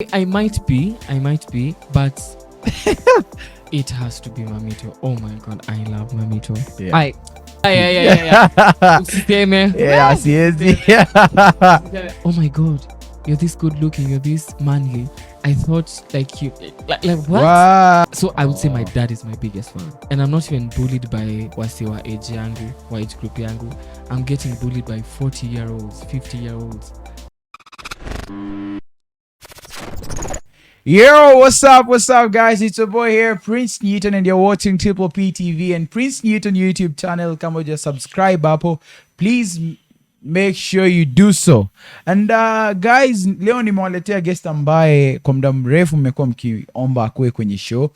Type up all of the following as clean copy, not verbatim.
I might be, but it has to be Mamito. Oh my god, I love Mamito. Yeah. Yeah. Usiseme. Yeah, siezi. Oh my god, you're this good looking, you're this manly. I thought like you like what? Wow. So I would say my dad is my biggest fan. And I'm not even bullied by wasiwa age yangu, wa age group yangu. I'm getting bullied by 40-year-olds, 50-year-olds. Yo, what's up, guys? It's your boy here, Prince Newton, and you're watching Triple P TV and Prince Newton YouTube channel. Kama just subscribe hapo, please make sure you do so. And guys, leo nimewaletea guest ambaye kwa muda mrefu mmekuwa mkiomba akue kwenye show.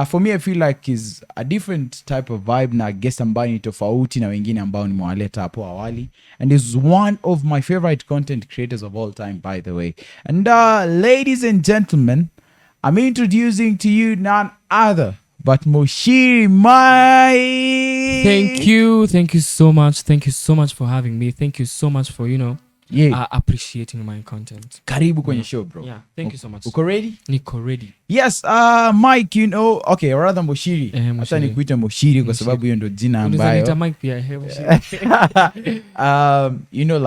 For me, I feel like is a different type of vibe na guest ambaye ni tofauti na wengine ambao nimewaleta hapo awali, and is one of my favorite content creators of all time, by the way. And ladies and gentlemen, I'm introducing to you none other but Muchiri, Thank you so much for having me. Thank you so much for appreciating my content. Karibu kwenye show, bro. Yeah, thank you so much. Uko ready? Niko ready. Yes, Mike, okay, rather Muchiri. Hata nikuita Muchiri kwa sababu hiyo ndo jina ambayo. Mike pia,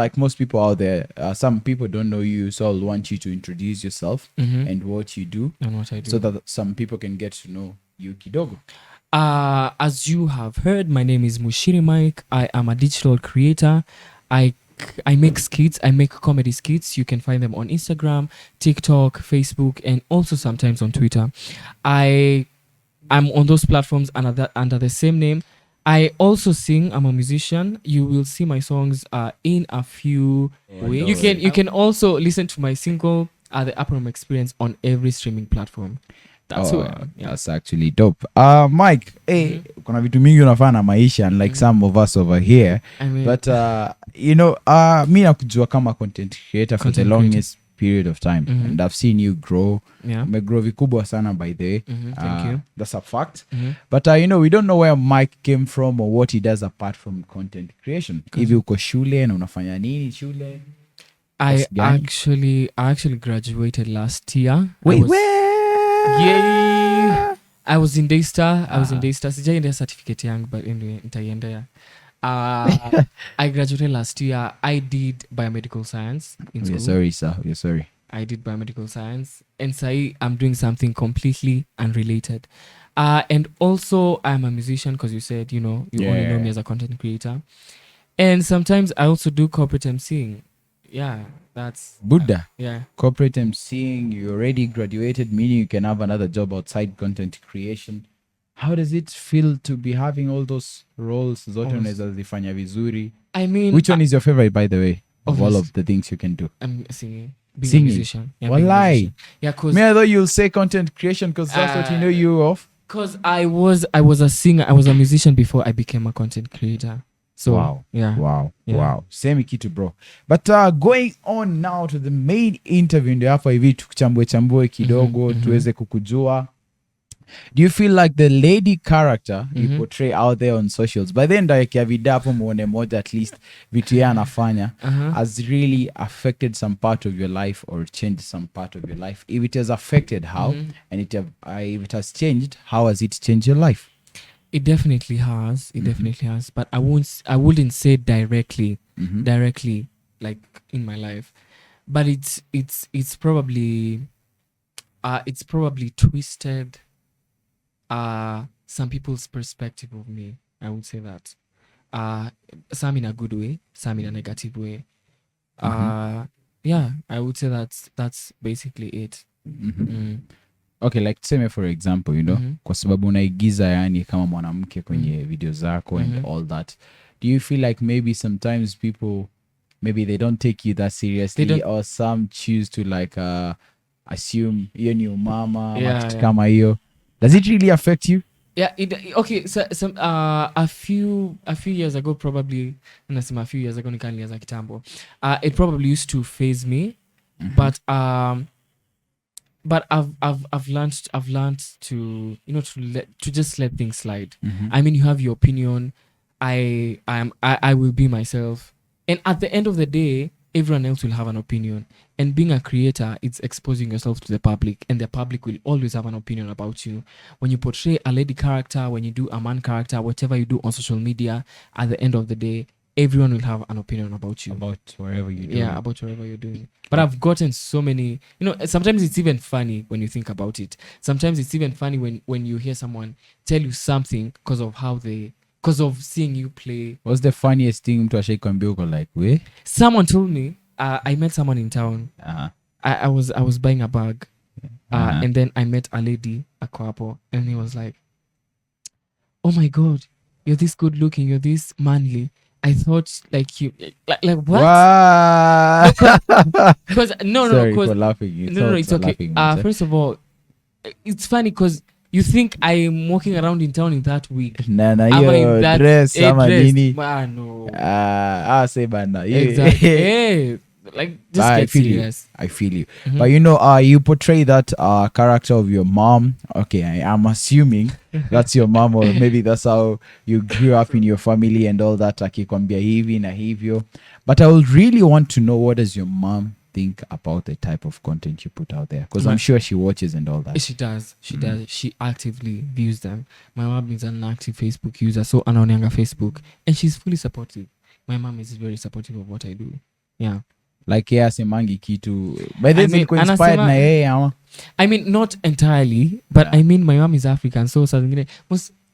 like most people out there, some people don't know you, so I'll want you to introduce yourself and what you do, and what I do, so that some people can get to know you kidogo. As you have heard, my name is Muchiri Mike. I am a digital creator. I make skits. I make comedy skits. You can find them on Instagram, TikTok, Facebook, and also sometimes on Twitter. I'm on those platforms under the same name. I also sing. I'm a musician. You will see my songs in a few ways. You can also listen to my single, The Upper Experience, on every streaming platform. That's who I am. Yeah. That's actually dope. Mike, kuna vitu mingi unafanya na maisha, unlike some of us over here. But mi nakujua kama content creator for the longest period of time, and I've seen you grow. Umegrow vikubwa sana, by the way. Thank you. That's a fact. But we don't know where Mike came from or what he does apart from content creation. Hivi uko shule na unafanya nini shule? I actually graduated last year. Wait, where? Yay! I was in Daystar. Sijaenda certificate yangu, but anyway, nitaiendea. I graduated last year. I did biomedical science in school. Sorry, sir. You're sorry. I did biomedical science, and say I'm doing something completely unrelated. And also, I'm a musician, because you said, you only know me as a content creator. And sometimes I also do corporate MCing. Yeah, that's Buddha. Yeah. Corporate MCing, you already graduated, meaning you can have another job outside content creation. How does it feel to be having all those roles? Zote unaweza zifanya vizuri. I mean, which one is your favorite, by the way, of all of the things you can do? I'm singing. Being a musician. Yeah, Walai. Yeah, cause me, I thought you'll say content creation because that's what you know you of. Because I was a singer, I was a musician before I became a content creator. So wow. Same kitu, bro. But going on now to the main interview, ndio hapa hivi tukuchambue kidogo tuweze kukujua. Do you feel like the lady character you portray out there on socials, by then ndaekia vidapo muone moja at least vitu ya anafanya has really affected some part of your life or changed some part of your life? If it has affected, how? And if it has changed, how has it changed your life? It definitely has. But I wouldn't say directly like in my life. But it's probably twisted some people's perspective of me. I would say that. Some in a good way, some in a negative way. Yeah, I would say that's basically it. Okay, like tuseme for example, kwa sababu unaigiza yani kama mwanamke kwenye video zako and all that. Do you feel like maybe sometimes people, maybe they don't take you that seriously, or some choose to like assume hiyo ni umama kama hiyo? Does it really affect you? Yeah, okay, so some a few years ago, probably nasema a few years ago nikalianza kitambo. It probably used to phase me, but I've learned to to just let things slide. I mean, you have your opinion. I will be myself, and at the end of the day, everyone else will have an opinion. And being a creator, it's exposing yourself to the public, and the public will always have an opinion about you. When you portray a lady character, when you do a man character, whatever you do on social media, at the end of the day, everyone will have an opinion about you. About wherever you're doing. Yeah, about whatever you're doing. But I've gotten so many, sometimes it's even funny when you think about it. Sometimes it's even funny when you hear someone tell you something because of seeing you play. What's the funniest thing mtu ashaikwambia uko like, we? Someone told me, I met someone in town. Uh-huh. I was buying a bag. And then I met a lady, a couple, and he was like, oh my God, you're this good looking, you're this manly. I thought like you like what? Because Sorry for laughing. It's okay. First of all, it's funny because you think I'm walking around in town in that wig. Yo, dress sama nini? No. Say bana. Exactly. Hey, like just get serious. I feel you. But you portray that character of your mom. Okay, I'm assuming that's your mom, or maybe that's how you grew up in your family and all that. Akikwambia hivi na hivyo. But I would really want to know, what does your mom think about the type of content you put out there? Because I'm sure she watches and all that. She does. She actively views them. My mom is an active Facebook user, so anaonanga Facebook, and she's fully supportive. My mom is very supportive of what I do. Yeah. Like semangi kitu. By the way, inspired na yeye ama? I mean, not entirely, but I mean, my mom is African, so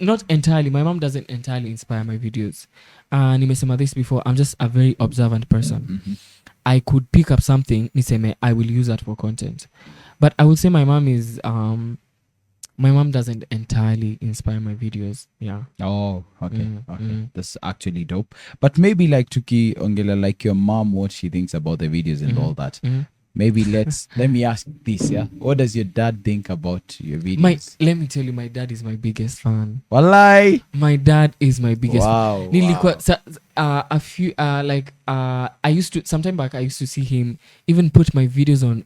not entirely. My mom doesn't entirely inspire my videos. Nimesema this before. I'm just a very observant person. I could pick up something, niseme, I will use that for content. But I would say my mom is my mom doesn't entirely inspire my videos. Yeah. Oh, okay. That's actually dope. But maybe like Tuki Ongela, like your mom, what she thinks about the videos and all that. Maybe let me ask this, yeah. What does your dad think about your videos? Let me tell you, my dad is my biggest fan. Wallahi. My dad is my biggest fan. Wow. A few I used to, sometime back I used to see him even put my videos on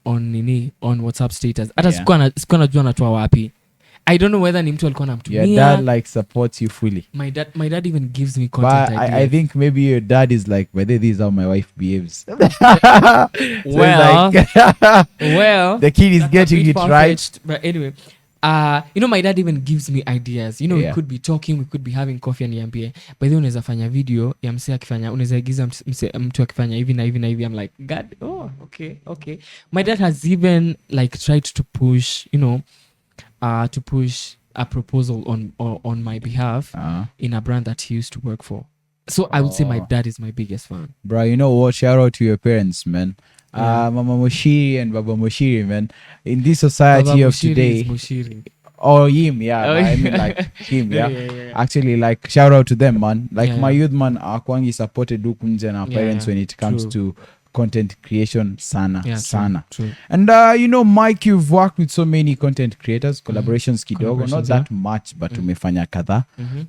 WhatsApp status. Hata sikuwa najua natoa wapi. I don't know whether ni mtu alikuwa anamtumia. Your dad like supports you fully. My dad even gives me content ideas. I think maybe your dad is like, but this is how my wife behaves. Well, the kid is getting it right. But anyway, my dad even gives me ideas. We could be talking, we could be having coffee and niambie, by the way unaweza fanya video ya msee akifanya, unaweza igiza mtu akifanya hivi na hivi na hivi. I'm like, God, okay. My dad has even like tried to push, to push a proposal on my behalf in a brand that he used to work for. So I would say my dad is my biggest fan. Bro, you know what? Shout out to your parents, man. Mama Muchiri and Baba Muchiri, man. In this society Baba of Muchiri today. Is Muchiri. Oh, him, yeah. I mean, like him, yeah. Actually, like, shout out to them, man. Like, my youth, man, akwangi supported Dukunze and our parents when it comes to content creation sana. True. And Mike, you've worked with so many content creators, collaborations kidogo, not that much, but umefanya kadha.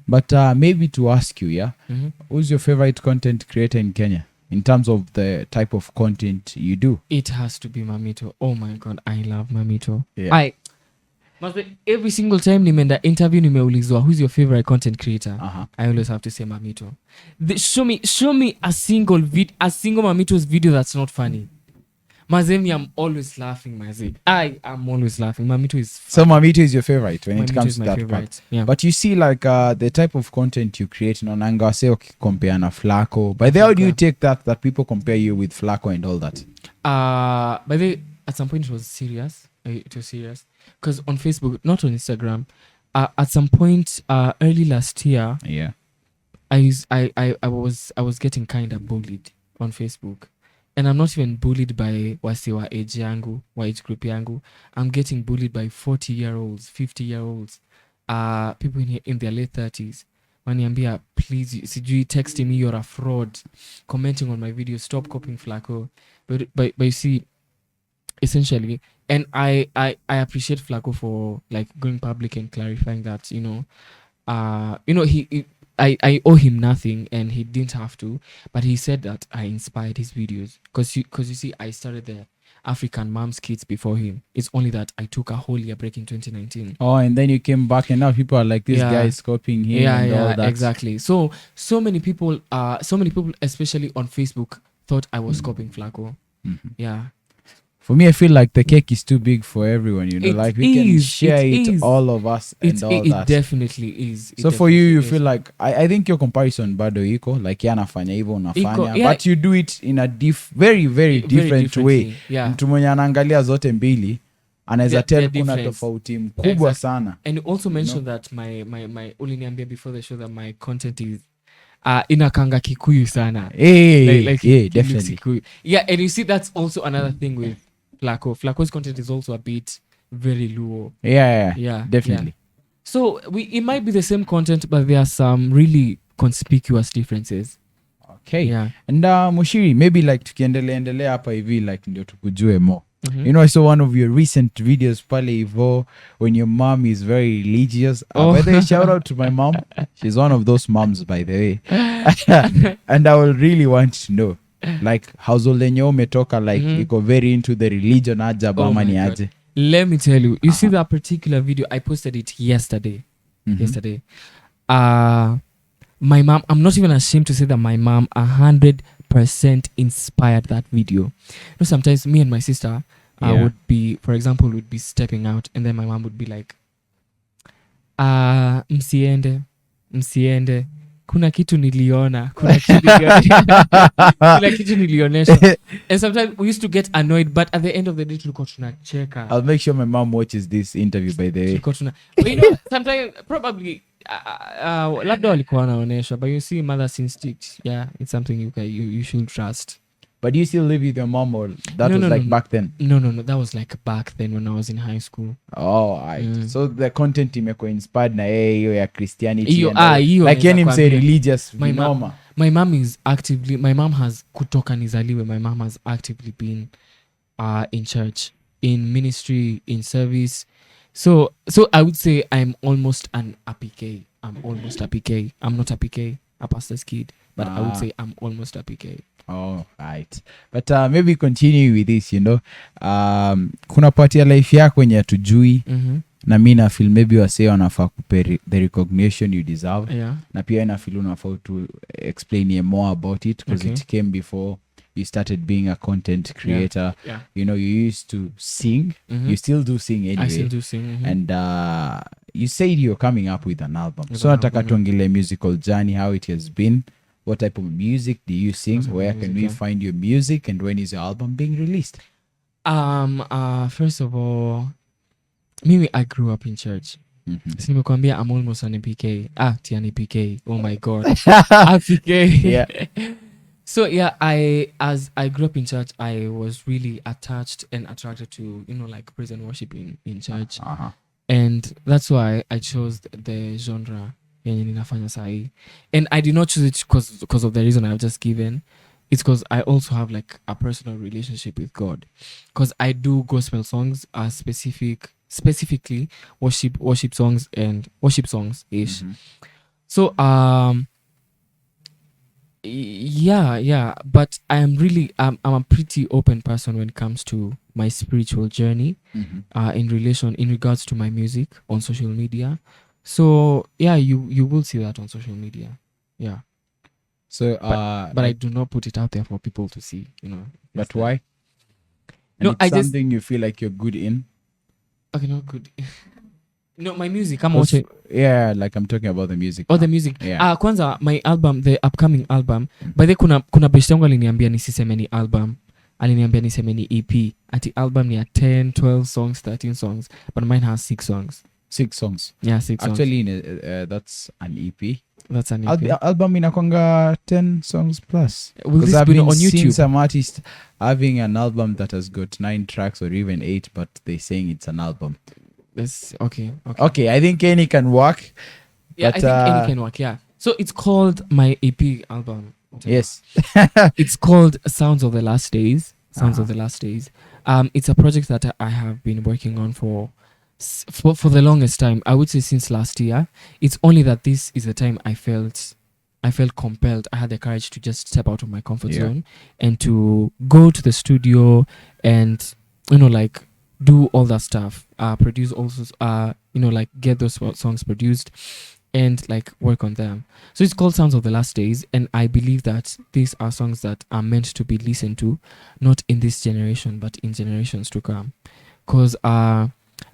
But maybe to ask you, who's your favorite content creator in Kenya in terms of the type of content you do? It has to be Mamito. Oh my God, I love Mamito. Every single time nimeenda interview nimeulizwa who's your favorite content creator, I always have to say Mamito. Show me a single Mamito's video that's not funny. Mazemi, I'm always laughing. I am always laughing. Mamito is fun. So Mamito is your favorite when it comes to that favorite part. Yeah. But you see, like the type of content you create, Nanga say compare na Flaqo. By the way, how do you take that people compare you with Flaqo and all that? By the way, at some point it was serious. Because on Facebook, not on Instagram, at some point early last year, I was getting kind of bullied on Facebook, and I'm not even bullied by wasi wa age yangu, wa age group yangu. I'm getting bullied by 40-year-olds, 50-year-olds, people in their late 30s. Waniambia, please, sijui texting me, you're a fraud, commenting on my videos, stop copying Flaqo. But you see, essentially, and I appreciate Flaqo for like going public and clarifying that I owe him nothing and he didn't have to, but he said that I inspired his videos because you see, I started the African Moms Kids before him. It's only that I took a whole year break in 2019. Oh, and then you came back and now people are like, this guy is copying him and all that. Exactly. So many people especially on Facebook thought I was copying Flaqo. Yeah. For me, I feel like the cake is too big for everyone, you know, like we can share it, all of us, and all that. It definitely is. So for you feel like, I think your comparison bado iko, like ya nafanya hivyo unafanya, but you do it in a very, very different way. Mtu mwenye anaangalia zote mbili, anaweza tell kuna tofauti mkubwa sana. And you also mentioned that my uliniambia before the show that my content is inakanga Kikuyu sana. Like definitely. Kikuyu. Yeah, and you see that's also another thing with Flaqo. Flaqo's content is also a bit very Luo. Yeah, definitely. Yeah. So it might be the same content, but there are some really conspicuous differences. Okay. Yeah. And Muchiri, maybe like tukiendelea hapa hivi like ndio tukujue more. You know, I saw one of your recent videos pale hivo when your mom is very religious. By the way, shout out to my mom. She's one of those moms, by the way. And I will really want to know, like, household yenye umetoka, like, iko very into the religion aja bama ni aje. Let me tell you, you see that particular video, I posted it yesterday. My mom, I'm not even ashamed to say that my mom 100% inspired that video. You know, sometimes me and my sister would be, for example, would be stepping out, and then my mom would be like, msiende, kuna kitu niliona, kuna kitu nilionesha. And sometimes we used to get annoyed, but at the end of the day tulikuwa tunacheka. I'll make sure my mom watches this interview, by the way. But you know, sometimes probably labda walikuwa wanaonesha, but you see mother's instinct, it's something you should trust. But do you still live with your mom, or that was back then? No, that was like back then when I was in high school. Oh, right. So the content imekuwa inspired na hiyo ya Christianity. Hiyo like any say religious. My mom has kutoka nizaliwe. My mom has actively been in church, in ministry, in service. So I would say I'm almost an APK. I'm not a PK, a pastor's kid, but I would say I'm almost a PK. Oh, right. But maybe continue with this, you know. Kuna part ya life yako yenye hatujui. Na mimi na feel maybe wase wanafaa kupe the recognition you deserve. Na pia na feel unafaa to explain more about it, because it came before you started being a content creator. You know, you used to sing. You still do sing anyway. I still do sing. And you said you're coming up with an album. So nataka tuongele musical journey, how it has been. What type of music do you sing? Where can we find your music? And when is your album being released? First of all, maybe I grew up in church. Nimekuambia I'm almost an APK. Tiani PK. Oh my God. APK. Yeah. So as I grew up in church, I was really attached and attracted to, you know, like praise and worship in church. And that's why I chose the genre yenye ninafanya sahi. And I did not choose it because of the reason I've just given. It's because I also have like a personal relationship with God. Because I do gospel songs, specifically worship songs and worship songs ish. So but I'm a pretty open person when it comes to my spiritual journey in regards to my music on social media. So you will see that on social media. So but I do not put it out there for people to see, you know. But why? No, it's something you feel like you're good in? Okay, not good. No, my music. I'm watching. Yeah, like I'm talking about the music. The music. Kwanza my album, the upcoming album. By the kuna best yangu aliniambia nisiseme ni album. Aliniambia niseme ni EP. Ati album ni 10, 12 songs, 13 songs, but mine has 6 songs. 6 songs. Yeah, 6 songs. Actually, that's an EP. That's an EP. Album inakwanga 10 songs plus. Will this be on YouTube? Seen some artists having an album that has got 9 tracks or even 8, but they're saying it's an album. That's okay. Okay, I think any can work. Yeah, I think any can work. Yeah. So it's called my EP album. Yes. It's called Sounds of the Last Days. Of the Last Days. It's a project that I have been working on for the longest time. I would say since last year. It's only that this is the time I felt compelled. I had the courage to just step out of my comfort zone and to go to the studio and, you know, like do all that stuff. Produce also, you know, like get those songs produced and like work on them. So it's called Sounds of the Last Days, and I believe that these are songs that are meant to be listened to, not in this generation, but in generations to come. Because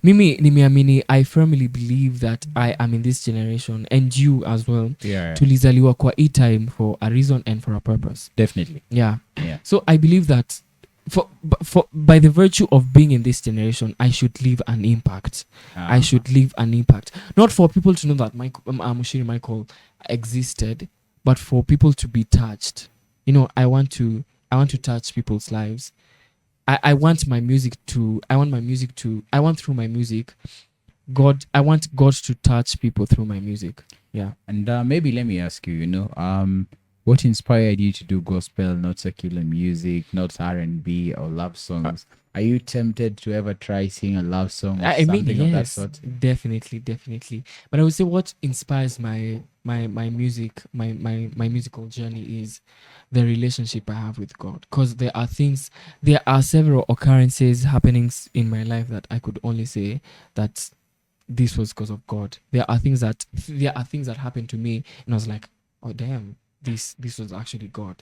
mimi nimeamini, I firmly believe that I am in this generation, and you as well. Tulizaliwa kwa hii time for a reason and for a purpose. Definitely. Yeah. So I believe that by the virtue of being in this generation, I should leave an impact. I should leave an impact. Not for people to know that Muchiri Michael existed, but for people to be touched. You know, I want to touch people's lives. I want through my music, I want God to touch people through my music. Yeah. And maybe let me ask you, what inspired you to do gospel, not secular music, not R&B or love songs? Are you tempted to ever try sing a love song or something of that sort? Definitely. But I would say what inspires my music, my musical journey is the relationship I have with God. Because there are several occurrences, happenings in my life that I could only say that this was because of God. There are things that happened to me, and I was like, oh damn, this was actually God.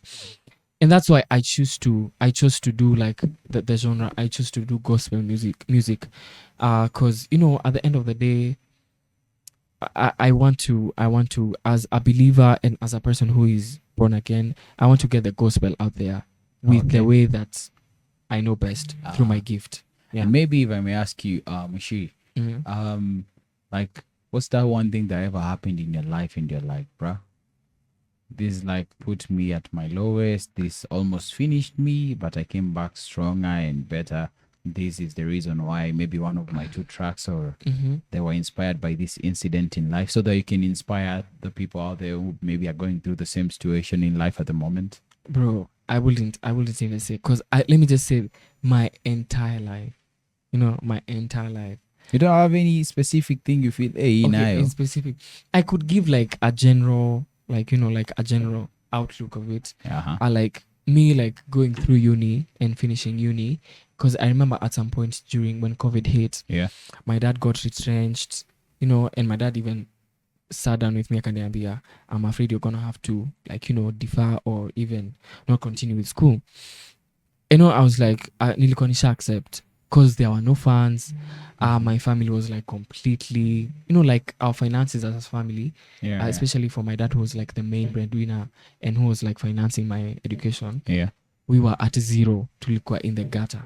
And that's why I chose to do like the genre. I chose to do gospel music because at the end of the day, I want to, as a believer and as a person who is born again, I want to get the gospel out there with the way that I know best, through my gift. Yeah. And maybe if I may ask you, Muchiri, like, what's that one thing that ever happened in your life and you're like, bruh, this like put me at my lowest, this almost finished me, but I came back stronger and better. This is the reason why maybe one of my 2 tracks or they were inspired by this incident in life, so that you can inspire the people out there who maybe are going through the same situation in life at the moment. Bro, I wouldn't even say, because let me just say my entire life. My entire life. You don't have any specific thing you feel, hey, in specific. I could give like a general, like a general outlook of it. I like me like going through uni and finishing uni, because I remember at some point during when COVID hit, my dad got retrenched, and my dad even sat down with me akaniambia, I'm afraid you're gonna have to defer or even not continue with school. I was like, nilikuwa nisha accept, because there were no funds. My family was like completely, like our finances as a family, especially for my dad, who was like the main breadwinner and who was like financing my education. We were at zero, tulikuwa in the gutter.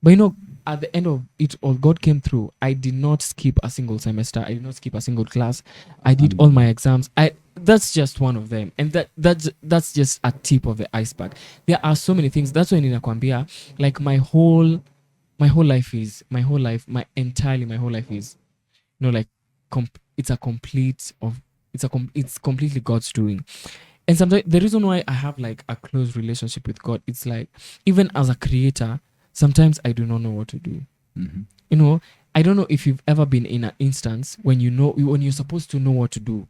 But at the end of it all, God came through. I did not skip a single semester. I did not skip a single class. I did all my exams. That's just one of them, and that's just a tip of the iceberg. There are so many things. That's why ninakwambia, like my whole life is like it's completely God's doing. And sometimes the reason why I have like a close relationship with God, it's like, even as a creator, sometimes I do not know what to do. I don't know if you've ever been in an instance when you're supposed to know what to do.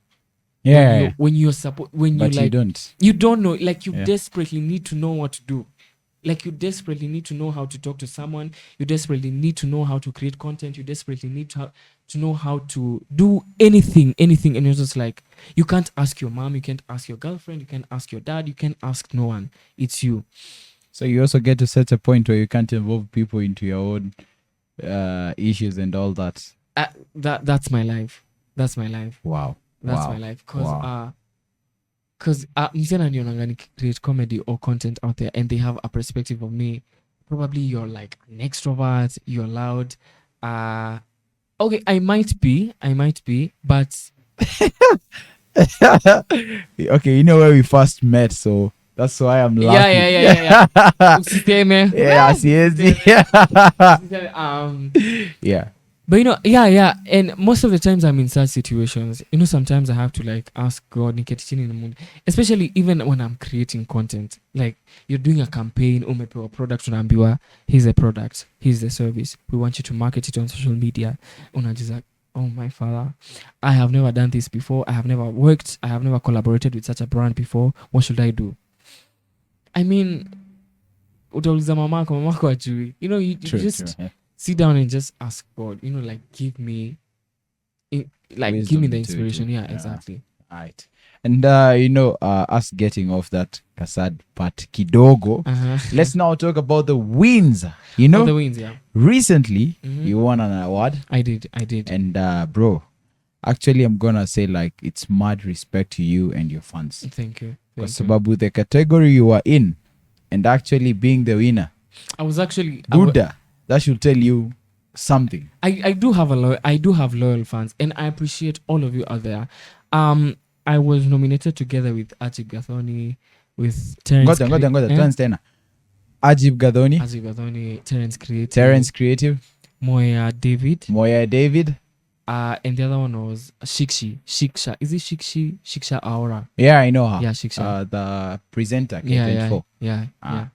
When you don't know, like you desperately need to know what to do. Like you desperately need to know how to talk to someone. You desperately need to know how to create content. You desperately need to know how to do anything. And you're just like, you can't ask your mom, you can't ask your girlfriend, you can't ask your dad, you can't ask no one. It's you. So you also get to set a point where you can't involve people into your own issues and all that. That's my life. That's my life. Wow. That's my life. Because msena nionanga create comedy or content out there, and they have a perspective of me. Probably you're like an extrovert, you're loud. Okay, I might be, but okay, you know where we first met, so that's why I'm laughing. Yeah. Yeah. But and most of the times I'm in such situations, sometimes I have to like ask God, niketi chini in the mood, especially even when I'm creating content. Like you're doing a campaign, umepewa product, unaambiwa, here's a product, here's the service, we want you to market it on social media. Unajiza, oh my father, I have never done this before, I have never collaborated with such a brand before, what should I do? I mean, utauliza mamako ajui. You just sit down and just ask God, like give me like give me the inspiration. Yeah, exactly. Right. And us getting off that Kasad part kidogo, let's now talk about the wins. The wins, yeah. Recently, you won an award. I did. And bro, actually, I'm gonna say like it's mad respect to you and your fans. Thank you. Because sababu the category you were in, and actually being the winner, I was actually Buddha. That should tell you something. I do have loyal fans, and I appreciate all of you out there. I was nominated together with Ajib Gathoni, with Terence. Tena. Ajib Gathoni, Terence Creative, Moya David, and the other one was Shiksha. Is it Shiksha Aura? Yeah, I know her. Yeah, Shiksha. The presenter. Yeah.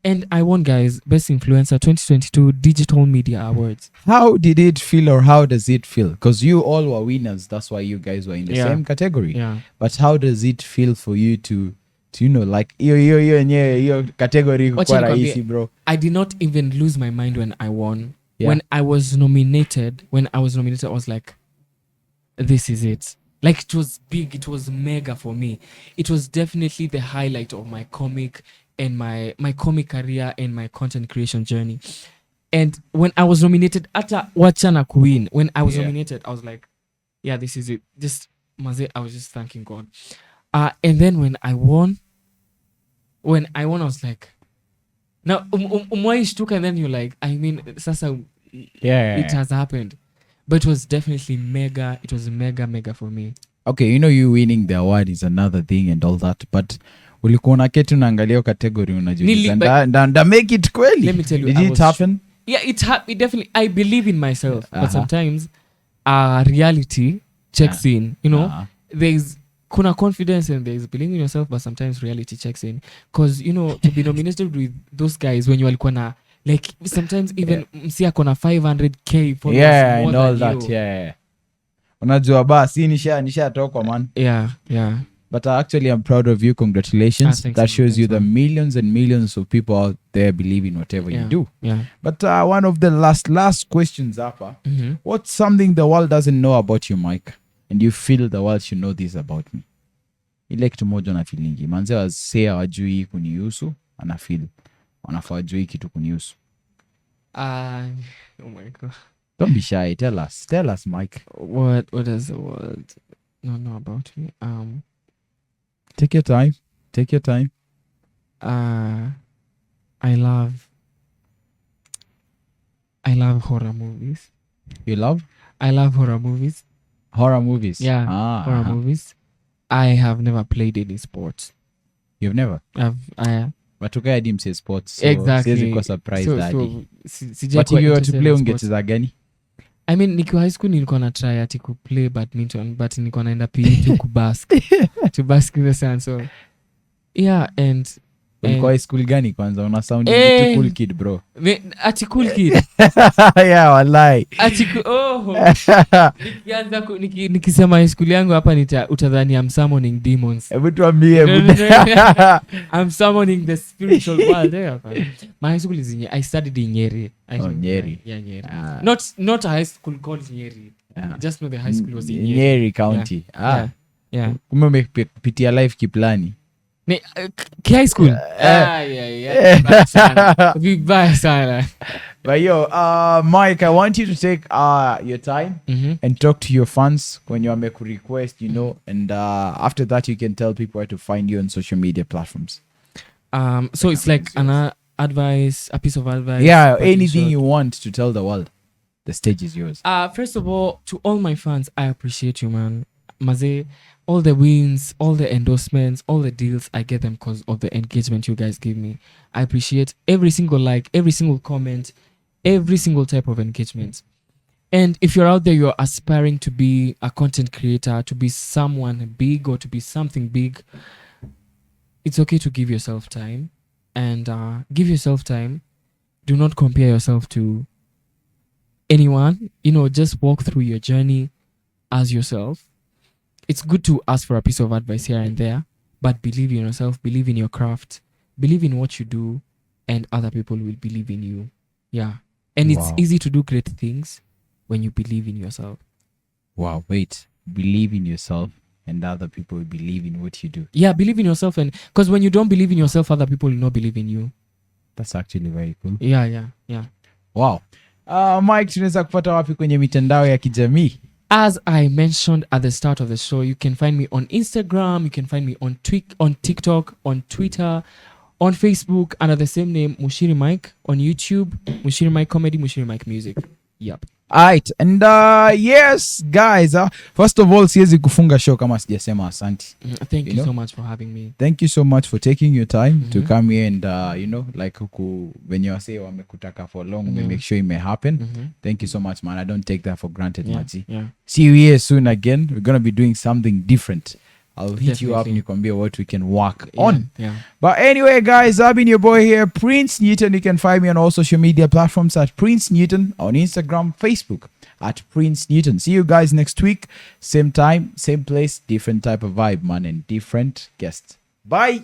And I won, guys, Best Influencer 2022 Digital Media Awards. How did it feel, or how does it feel? Because you all were winners. That's why you guys were in the same category. Yeah. But how does it feel for you to like, your category, bro? I did not even lose my mind when I won. Yeah. When I was nominated, I was like, this is it. Like, it was big. It was mega for me. It was definitely the highlight of my comic and my comic career and my content creation journey. And when I was nominated, ata wachana queen, when I was nominated, I was like, yeah, this is it. Just Maze, I was just thanking God. And then when I won, I was like, now umwaishtuka, and then you're like, I mean, sasa, it has happened. But it was definitely mega. It was mega for me. Okay, you winning the award is another thing and all that, but ulikuwa unaketi unaangalia category unajiuliza nda make it kweli. Let me tell you, did it happen? Yeah, it definitely. I believe in myself, but sometimes reality checks in. There's kuna confidence and there's believing in yourself, but sometimes reality checks in. Because to be nominated with those guys when you walikuwa na, like, sometimes even msia kona 500k followers. Yeah, and all that. Yeah. Unajua basi nishatokwa man. Yeah. But actually, I'm proud of you. Congratulations. That shows you the millions and millions of people out there believe in whatever you do. Yeah. But one of the last questions, Apa, what's something the world doesn't know about you, Mike, and you feel the world should know this about me? Ile kitu moja na feelingi. Manze wasee hawajui kunihusu, ana feel wanafaa wajui kitu kunihusu. Oh my God. Don't be shy. Tell us, Mike. What does the world not know about me? Take your time. I love horror movies. You love? I love horror movies. Horror movies? Yeah. Horror movies. I have never played any sports. You've never? But tukaya dim say sports. So exactly. Siwezi kuwa surprised daddy. But if you were to play ungecheza gani? I mean, nikiwa high school nilikuwa na try ati ku play badminton, but nilikuwa naenda PE to kubask. To bask in the sun. So yeah, and ulikuwa high school gani kwanza? Una sound like cool kid, bro. Ati cool kid. Yeah, wallahi. Ati nikianza nikisema high school yangu hapa utadhani I'm summoning demons. Hebu tuambie. I'm summoning the spiritual world. My high school is I studied in Nyeri. Nyeri. Yeah, Nyeri. Not a high school called Nyeri. Just know the high school was in Nyeri County. Yeah. Kumbe umepitia life kiplani. High school. Vibaya sana. But Mike, I want you to take your time and talk to your fans when you make a request, and after that you can tell people where to find you on social media platforms. So it's like an advice, a piece of advice. Yeah, anything you want to tell the world. The stage is yours. First of all, to all my fans, I appreciate you, man. Maze, all the wins, all the endorsements, all the deals, I get them because of the engagement you guys give me. I appreciate every single like, every single comment, every single type of engagement. And if you're out there, you're aspiring to be a content creator, to be someone big or to be something big, it's okay to give yourself time. And give yourself time. Do not compare yourself to anyone. Just walk through your journey as yourself. It's good to ask for a piece of advice here and there, but believe in yourself, believe in your craft, believe in what you do, and other people will believe in you. Yeah. And it's easy to do great things when you believe in yourself. Wow, wait. Believe in yourself and other people will believe in what you do. Yeah, believe in yourself, and because when you don't believe in yourself, other people will not believe in you. That's actually very cool. Yeah. Wow. Mike, tunaweza kupata wapi kwenye mitandao ya kijamii? As I mentioned at the start of the show, you can find me on Instagram, you can find me on TikTok, on Twitter, on Facebook, under the same name, Muchiri Mike. On YouTube, Muchiri Mike Comedy, Muchiri Mike Music. Yep. Alright, and yes guys, first of all, siwezi kufunga show kama sijasema asante. Thank you so much for having me. Thank you so much for taking your time to come here and like when you say wamekutaka for long, we make sure it may happen. Thank you so much, man. I don't take that for granted, Machi. See you here soon again. We're gonna be doing something different. I'll hit you up and you can be what we can work on. But anyway, guys, I've been your boy here, Prince Newton. You can find me on all social media platforms at Prince Newton, on Instagram, Facebook at Prince Newton. See you guys next week. Same time, same place, different type of vibe, man, and different guests. Bye.